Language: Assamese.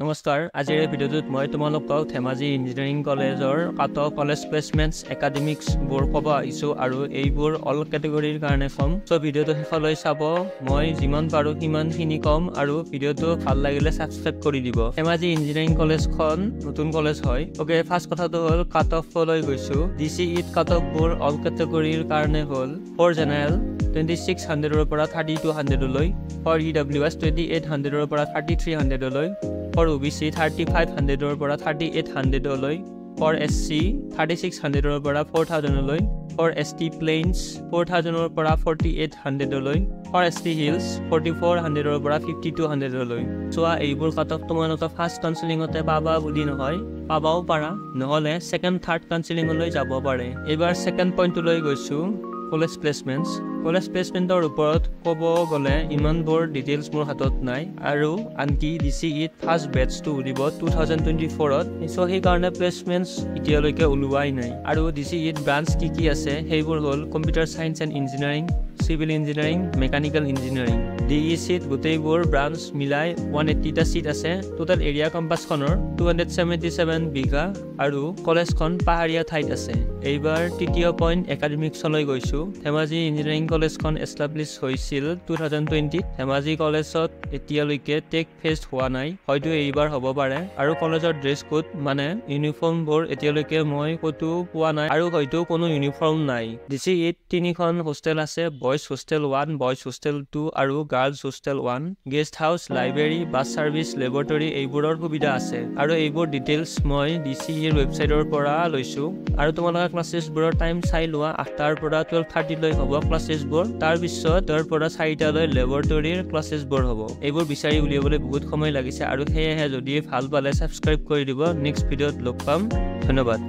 নমস্কাৰ আজিৰ এই ভিডিঅ'টোত মই তোমালোকক ধেমাজি ইঞ্জিনিয়াৰিং কলেজৰ কলেজ প্লেচমেন্টছ একাডেমিক্স বোৰ ক'ব আহিছোঁ আৰু এইবোৰ অল কেটেগৰীৰ কাৰণে কম সো ভিডিঅ'টো শেষলৈ চাব মই যিমান পাৰো সিমানখিনি কম আৰু ভিডিঅ'টো ভাল লাগিলে সাবস্ক্ৰাইব কৰি দিব ধেমাজি ইঞ্জিনিয়াৰিং কলেজখন নতুন কলেজ হয় ওকে ফাৰ্ষ্ট কথাটো হ'ল কাট অফলৈ গৈছোঁ ডিসিইত কাট অফবোৰ অল কেটেগৰীৰ কাৰণে হ'ল ফৰ জেনেৰেল 2600 ৰ পৰা 3200 লৈ ফৰ ইডব্লিউএছ 2800 ৰ পৰা 3300 লৈ For OBC 3500 ৰ পৰা 3800 লৈ For SC 3600 ৰ পৰা 4000 লৈ For ST Plains 4000 ৰ পৰা 4800 লৈ For ST Hills 4400 ৰ পৰা 5200 লৈ সোৱা এইবোৰ কাটক তোমালোকে ফাৰ্স্ট কাউন্সেলিংতে পাবা বুলি নহয় পাবাও পাৰা নহলে সেকেন্ড থাৰ্ড কাউন্সেলিংলৈ যাব পাৰে এবাৰ সেকেন্ড পইণ্টলৈ গৈছো কলেজ প্লেচমেন্টৰ ওপৰত ক'ব গলে ইমানবোৰ ডিটেইলছ মোৰ হাতত নাই আৰু আনকি ডিসিইত ফাৰ্স্ট বেটচটো উলিব 2024ত সো সেই কাৰণে প্লেচমেন্টছ এতিয়ালৈকে ওলোৱাই নাই আৰু ডিসিইত ব্ৰাঞ্চ কি আছে সেইবোৰ হ'ল computer science and engineering civil engineering mechanical engineering ডিইচিত গোটেইবোৰ ব্ৰাঞ্চ মিলাই 180টা সিট আছে টোটাল এৰিয়া কম্পাছখনৰ 277 বিঘা আৰু কলেজখন পাহাৰীয়া ঠাইত আছে এইবাৰ তৃতীয় পইণ্ট একাডেমিক্সলৈ গৈছো ধেমাজি ইঞ্জিনিয়াৰিং কলেজখন এষ্টাব্লিছ হৈছিল 2020 ধেমাজি কলেজত এতিয়ালৈকে টেক ফেষ্ট হোৱা নাই হয়তো এইবাৰ হ'ব পাৰে আৰু কলেজৰ ড্ৰেছ কোড মানে ইউনিফৰ্মবোৰ এতিয়ালৈকে মই কতো পোৱা নাই আৰু হয়তো কোনো ইউনিফৰ্ম নাই ডিসিইত তিনিখন হোষ্টেল আছে বয়জ হোষ্টেল 1 বয়জ হোষ্টেল 2 আৰু গাৰ্লছ হোষ্টেল 1 গেষ্ট হাউস লাইব্ৰেৰী বাছ সাৰ্ভিস লেবৰেটৰী এইবোৰৰ সুবিধা আছে আৰু এইবোৰ ডিটেইলছ মই ডিসিইৰ ৱেবসাইটৰ পৰা লৈছো আৰু তোমালোকে ক্লাसेছবোৰৰ টাইম চাই লোৱা 8টাৰ পৰা 12:30 লৈ হ'ব ক্লাसेছবোৰ তাৰ পিছত 10ৰ পৰা 4টা লৈ লেবৰেটৰীৰ ক্লাছেছবোৰ হ'ব এইবোৰ বিচাৰি উলিয়াবলৈ বহুত সময় লাগিছে আৰু সেয়েহে যদি ভাল পালে সাবস্ক্ৰাইব কৰি দিব নেক্সট ভিডিঅ'ত লগ পাম ধন্যবাদ